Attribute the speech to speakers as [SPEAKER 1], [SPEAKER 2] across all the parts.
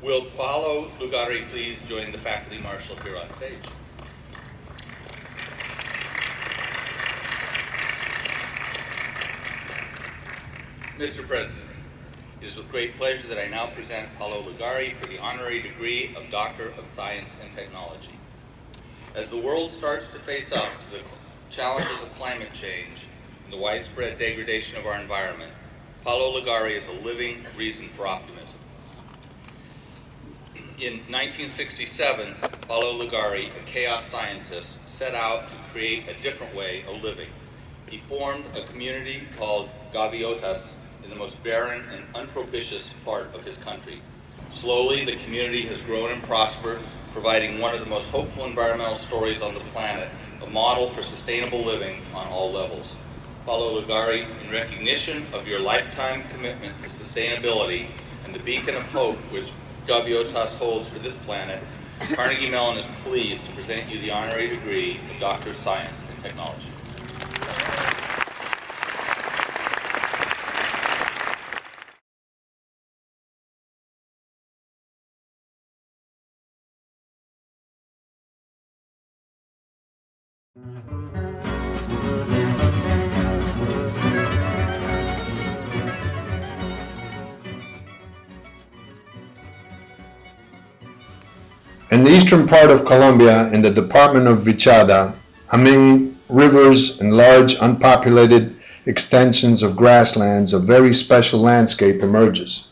[SPEAKER 1] Will Paolo Lugari please join the faculty marshal here on stage? Mr. President, it is with great pleasure that I now present Paolo Lugari for the honorary degree of Doctor of Science and Technology. As the world starts to face up to the challenges of climate change and the widespread degradation of our environment, Paolo Lugari is a living reason for optimism. In 1967, Paolo Lugari, a chaos scientist, set out to create a different way of living. He formed a community called Gaviotas in the most barren and unpropitious part of his country. Slowly, the community has grown and prospered, providing one of the most hopeful environmental stories on the planet, a model for sustainable living on all levels. Paolo Lugari, in recognition of your lifetime commitment to sustainability and the beacon of hope which Gaviotas holds for this planet, Carnegie Mellon is pleased to present you the honorary degree of Doctor of Science and Technology.
[SPEAKER 2] In the eastern part of Colombia, in the department of Vichada, among rivers and large unpopulated extensions of grasslands, a very special landscape emerges.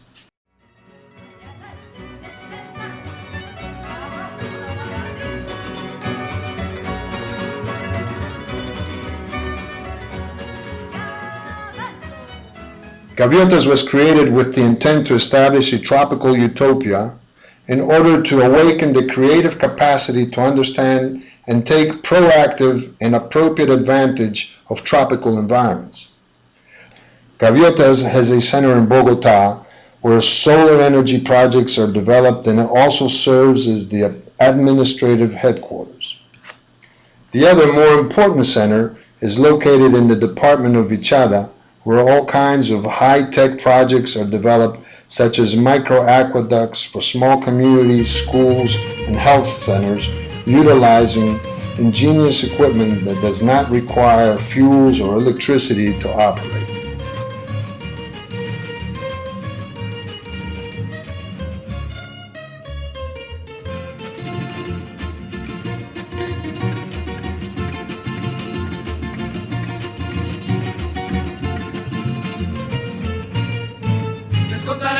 [SPEAKER 2] Gaviotas was created with the intent to establish a tropical utopia in order to awaken the creative capacity to understand and take proactive and appropriate advantage of tropical environments. Gaviotas has a center in Bogota where solar energy projects are developed, and it also serves as the administrative headquarters. The other more important center is located in the department of Vichada, where all kinds of high-tech projects are developed, such as micro-aqueducts for small communities, schools, and health centers, utilizing ingenious equipment that does not require fuels or electricity to operate.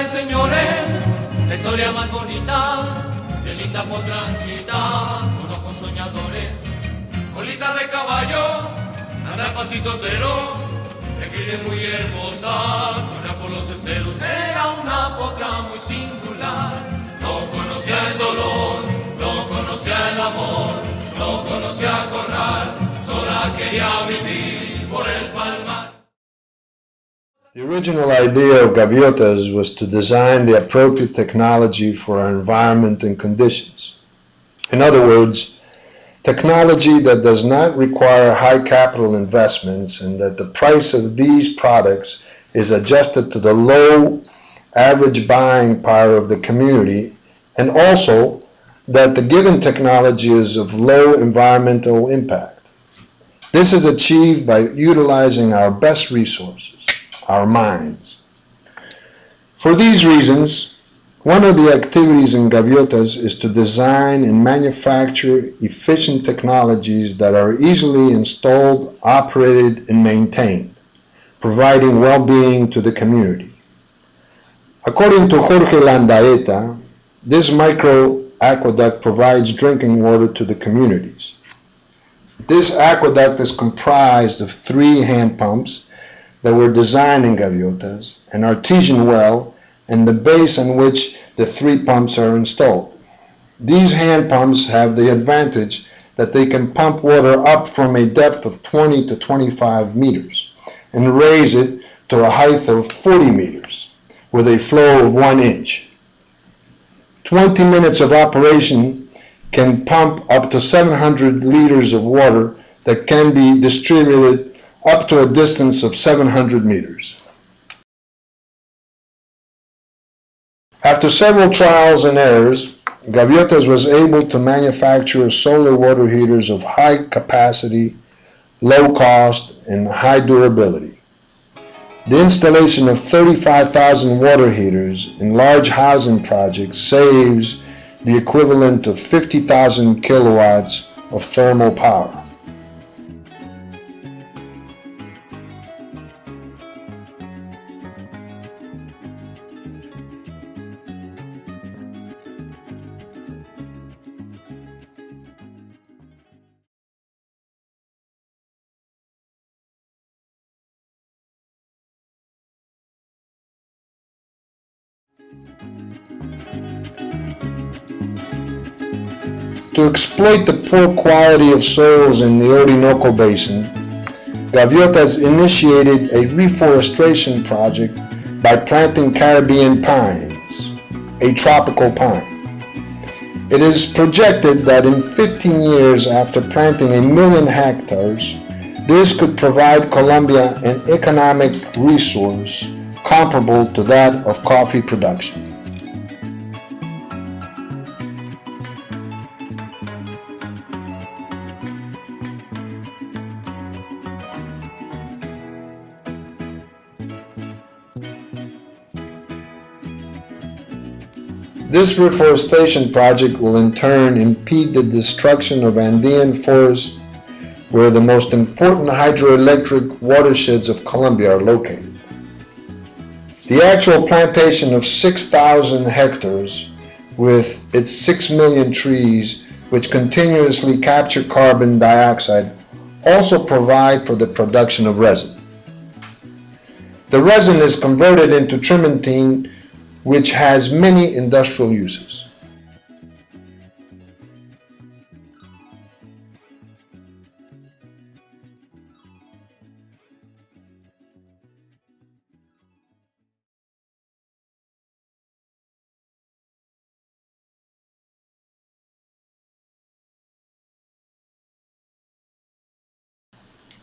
[SPEAKER 3] Señores, la historia más bonita de linda Potranquita, con ojos soñadores, colitas de caballo, anda pasito entero, de quienes muy hermosas, una por los esteros. Era una potra muy singular, no conocía el dolor, no conocía el amor, no conocía corral, sola quería vivir por el palmar.
[SPEAKER 2] The original idea of Gaviotas was to design the appropriate technology for our environment and conditions. In other words, technology that does not require high capital investments, and that the price of these products is adjusted to the low average buying power of the community, and also that the given technology is of low environmental impact. This is achieved by utilizing our best resources, our minds. For these reasons, one of the activities in Gaviotas is to design and manufacture efficient technologies that are easily installed, operated, and maintained, providing well-being to the community. According to Jorge Landaeta, this micro-aqueduct provides drinking water to the communities. This aqueduct is comprised of 3 hand pumps that were designed in Gaviotas, an artesian well, and the base on which the 3 pumps are installed. These hand pumps have the advantage that they can pump water up from a depth of 20 to 25 meters and raise it to a height of 40 meters with a flow of 1 inch. 20 minutes of operation can pump up to 700 liters of water that can be distributed up to a distance of 700 meters. After several trials and errors, Gaviotas was able to manufacture solar water heaters of high capacity, low cost, and high durability. The installation of 35,000 water heaters in large housing projects saves the equivalent of 50,000 kilowatts of thermal power. To exploit the poor quality of soils in the Orinoco Basin, Gaviotas initiated a reforestation project by planting Caribbean pines, a tropical pine. It is projected that in 15 years after planting 1 million hectares, this could provide Colombia an economic resource comparable to that of coffee production. This reforestation project will in turn impede the destruction of Andean forests where the most important hydroelectric watersheds of Colombia are located. The actual plantation of 6,000 hectares with its 6 million trees which continuously capture carbon dioxide also provide for the production of resin. The resin is converted into trementine, which has many industrial uses.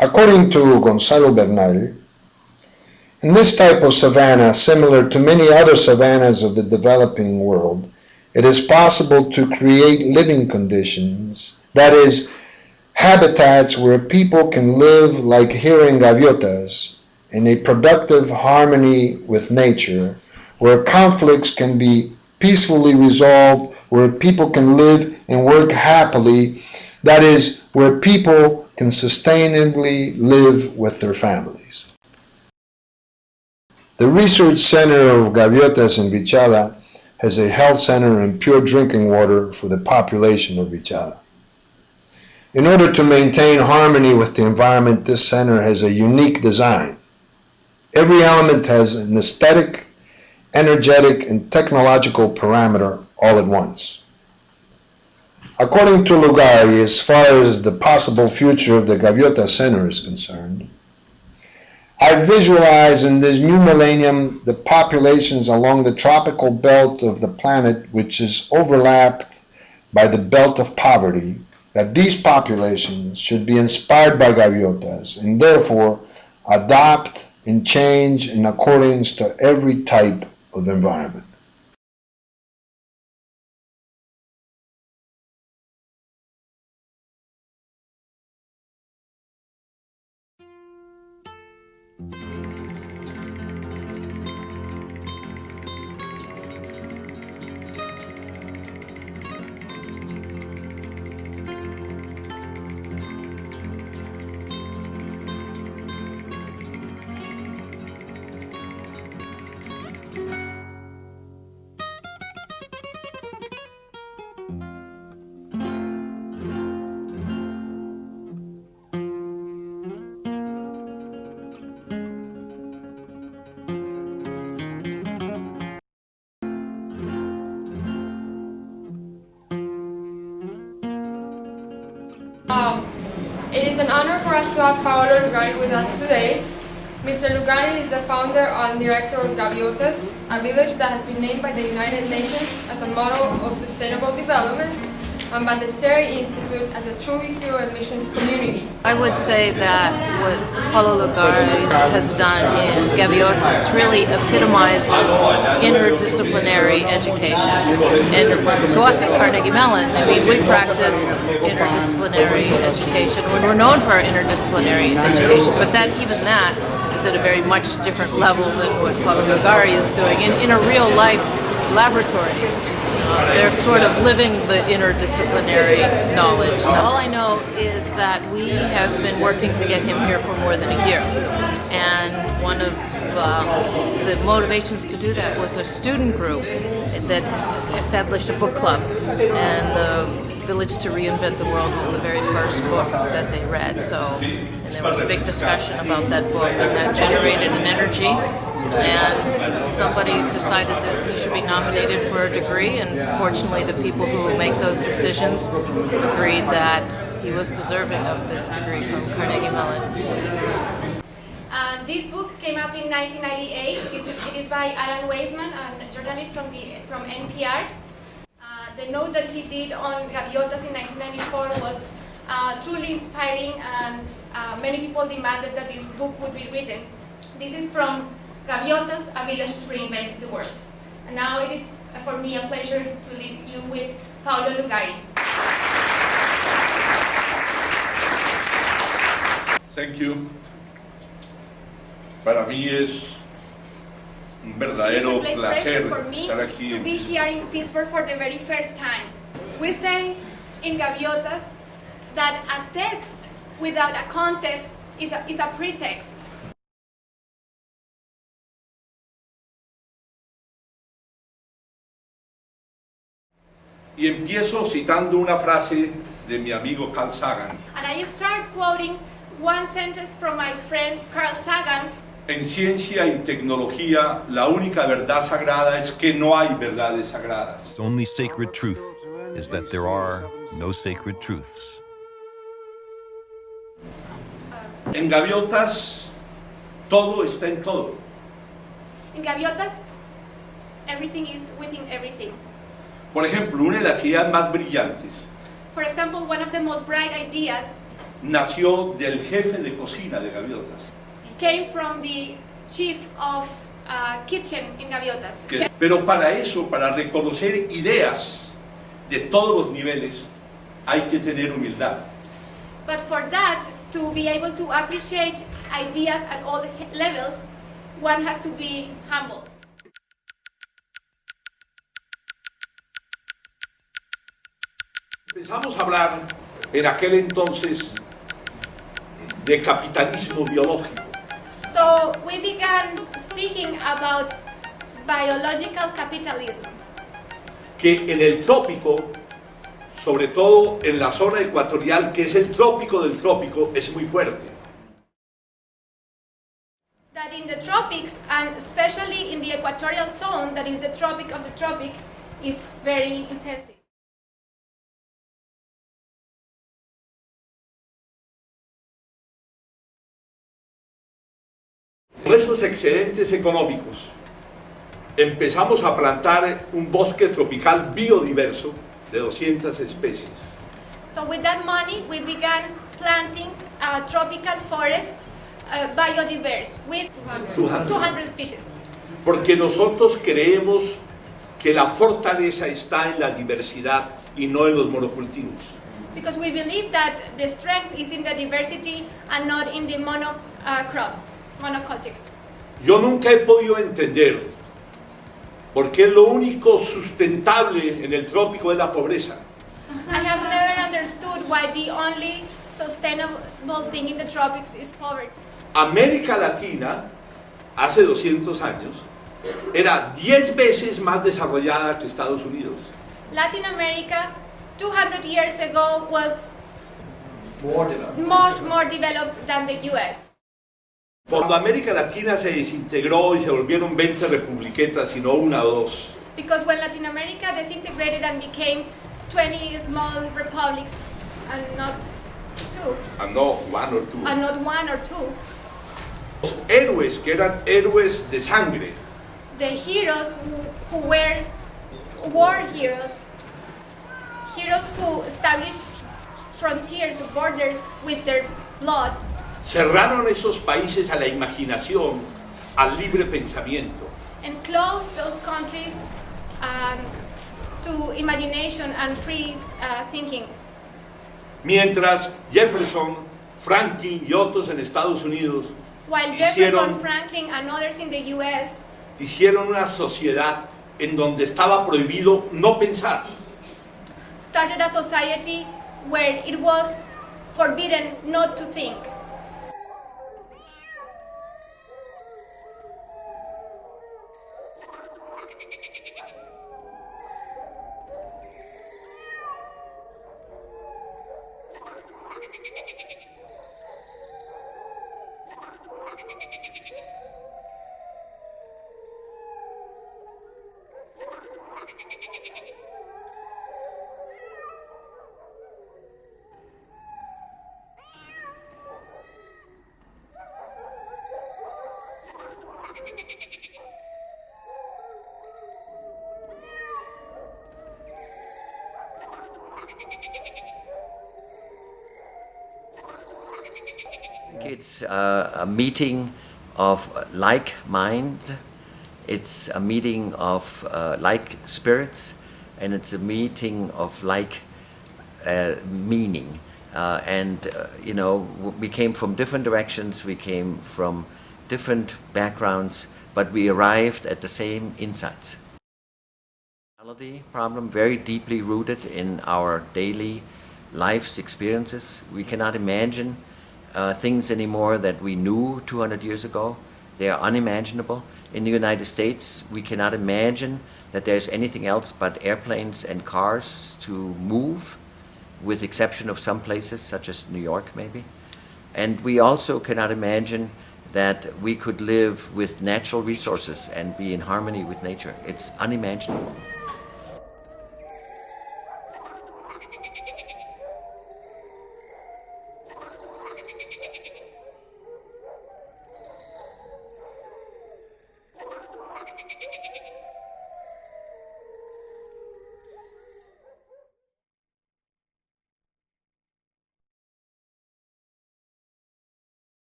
[SPEAKER 2] According to Gonzalo Bernal, in this type of savanna, similar to many other savannas of the developing world, it is possible to create living conditions, that is, habitats where people can live like here in Gaviotas, in a productive harmony with nature, where conflicts can be peacefully resolved, where people can live and work happily, that is, where people can sustainably live with their families. The Research Center of Gaviotas in Vichada has a health center and pure drinking water for the population of Vichada. In order to maintain harmony with the environment, this center has a unique design. Every element has an aesthetic, energetic, and technological parameter all at once. According to Lugari, as far as the possible future of the Gaviota Center is concerned, I visualize in this new millennium the populations along the tropical belt of the planet, which is overlapped by the belt of poverty, that these populations should be inspired by Gaviotas and therefore adopt and change in accordance to every type of environment.
[SPEAKER 4] It is an honor for us to have Paolo Lugari with us today. Mr. Lugari is the founder and director of Gaviotas, a village that has been named by the United Nations as a model of sustainable development and Baldesseri Institute as a truly zero emissions community.
[SPEAKER 5] I would say that what Paolo Lugari has done in Gaviotas really epitomizes interdisciplinary education. And to us at Carnegie Mellon, I mean, we practice interdisciplinary education. We're known for our interdisciplinary education, but even that is at a very much different level than what Paolo Lugari is doing in a real-life laboratory. They're sort of living the interdisciplinary knowledge. All I know is that we have been working to get him here for more than a year. And one of the motivations to do that was a student group that established a book club. And the Village to Reinvent the World was the very first book that they read. And there was a big discussion about that book, and that generated an energy. And somebody decided that he should be nominated for a degree, and fortunately the people who make those decisions agreed that he was deserving of this degree from Carnegie Mellon.
[SPEAKER 6] This book came up in 1998. It is by Alan Weisman, a journalist from NPR. The note that he did on Gaviotas in 1994 was truly inspiring, and many people demanded that this book would be written. This is from Gaviotas, a village to reinvent the world. And now it is for me a pleasure to leave you with Paolo Lugari.
[SPEAKER 7] Thank you. Para mí es un verdadero placer estar aquí.
[SPEAKER 6] To be here in Pittsburgh for the very first time. We say in Gaviotas that a text without a context is a pretext.
[SPEAKER 7] Y empiezo citando una frase de mi amigo Carl Sagan.
[SPEAKER 6] And I start quoting one sentence from my friend Carl Sagan.
[SPEAKER 7] En ciencia y tecnología, la única verdad sagrada es que no hay verdades sagradas.
[SPEAKER 8] The only sacred truth is that there are no sacred truths.
[SPEAKER 7] En Gaviotas, todo está en todo.
[SPEAKER 6] In Gaviotas, everything is within everything.
[SPEAKER 7] Por ejemplo, una de las ideas más brillantes
[SPEAKER 6] For example, one of the most bright ideas
[SPEAKER 7] nació del jefe de cocina de Gaviotas.
[SPEAKER 6] came from the chief of kitchen in Gaviotas.
[SPEAKER 7] Pero para eso, para reconocer ideas de todos los niveles, hay que tener humildad.
[SPEAKER 6] But for that, to be able to appreciate ideas at all levels, one has to be humble.
[SPEAKER 7] Empezamos a hablar en aquel entonces de capitalismo biológico.
[SPEAKER 6] So we began speaking about biological capitalism.
[SPEAKER 7] Que en el trópico, sobre todo en la zona ecuatorial, que es el trópico del trópico, es muy fuerte.
[SPEAKER 6] That in the tropics, and especially in the equatorial zone, that is the tropic of the tropic, is very intensive.
[SPEAKER 7] Con esos excedentes económicos, empezamos a plantar un bosque tropical biodiverso de 200 especies.
[SPEAKER 6] So with that money, we began planting a tropical forest, biodiverse, with 200 species.
[SPEAKER 7] Porque nosotros creemos que la fortaleza está en la diversidad y no en los monocultivos.
[SPEAKER 6] Because we believe that the strength is in the diversity and not in the monocultives.
[SPEAKER 7] Yo nunca he podido entender por qué lo único sustentable en el trópico es la pobreza.
[SPEAKER 6] I have never understood why the only sustainable thing in the tropics is poverty.
[SPEAKER 7] América Latina, hace 200 años, era 10 veces más desarrollada que Estados Unidos.
[SPEAKER 6] Latin America, 200 years ago, was much more developed than the US.
[SPEAKER 7] Cuando América Latina se desintegró y se volvieron 20 republiquetas y no una o dos,
[SPEAKER 6] Because when Latin America disintegrated and became 20 small republics and not two,
[SPEAKER 7] and no one or two,
[SPEAKER 6] and not one or two,
[SPEAKER 7] los héroes que eran héroes de sangre,
[SPEAKER 6] the heroes who were war heroes, heroes who established frontiers or borders with their blood.
[SPEAKER 7] Cerraron esos países a la imaginación, al libre pensamiento.
[SPEAKER 6] And closed those countries to imagination and free thinking.
[SPEAKER 7] Mientras Jefferson, Franklin y otros en Estados Unidos
[SPEAKER 6] While Jefferson, Franklin and others in the US
[SPEAKER 7] hicieron una sociedad en donde estaba prohibido no pensar.
[SPEAKER 6] started a society where it was forbidden not to think.
[SPEAKER 9] It's a meeting of like minds, it's a meeting of like spirits, and it's a meeting of like meaning. You know, we came from different directions, we came from different backgrounds, but we arrived at the same insights. Problem very deeply rooted in our daily life's experiences. We cannot imagine things anymore that we knew 200 years ago. They are unimaginable. In the United States, we cannot imagine that there's anything else but airplanes and cars to move, with exception of some places, such as New York maybe. And we also cannot imagine that we could live with natural resources and be in harmony with nature. It's unimaginable.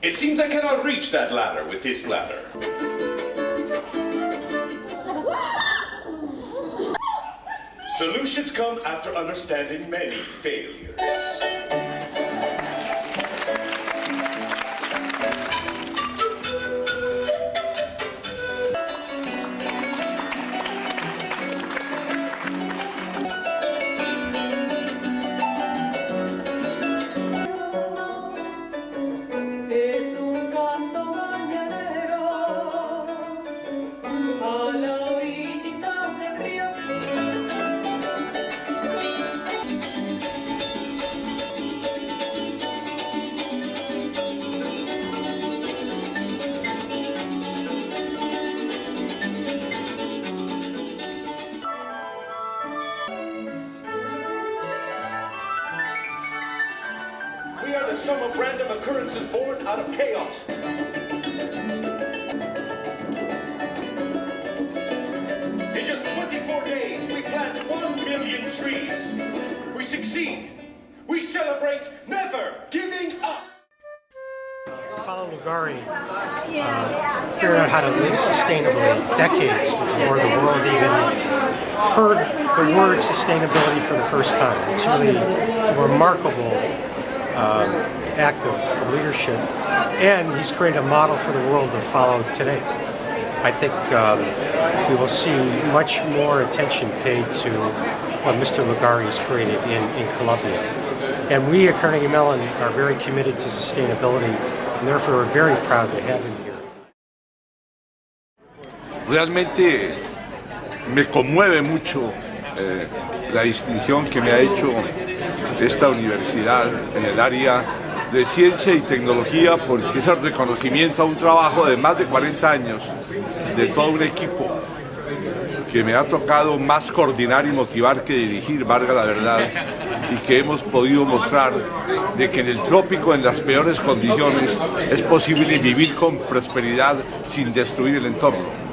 [SPEAKER 10] It seems I cannot reach that ladder with this ladder. Solutions come after understanding many failures. Some of random occurrences born out of chaos. In just 24 days, we plant 1 million trees. We succeed. We celebrate never giving up.
[SPEAKER 11] Paolo Lugari figured out how to live sustainably decades before the world even heard the word sustainability for the first time. It's really a remarkable act of leadership, and he's created a model for the world to follow today. I think we will see much more attention paid to what Mr. Lugari has created in Colombia. And we at Carnegie Mellon are very committed to sustainability, and therefore we're very proud to have him here.
[SPEAKER 7] Realmente me conmueve mucho la distinción que me ha hecho esta universidad en el área de ciencia y tecnología, porque es el reconocimiento a un trabajo de más de 40 años de todo un equipo que me ha tocado más coordinar y motivar que dirigir, valga la verdad, y que hemos podido mostrar de que en el trópico, en las peores condiciones, es posible vivir con prosperidad sin destruir el entorno.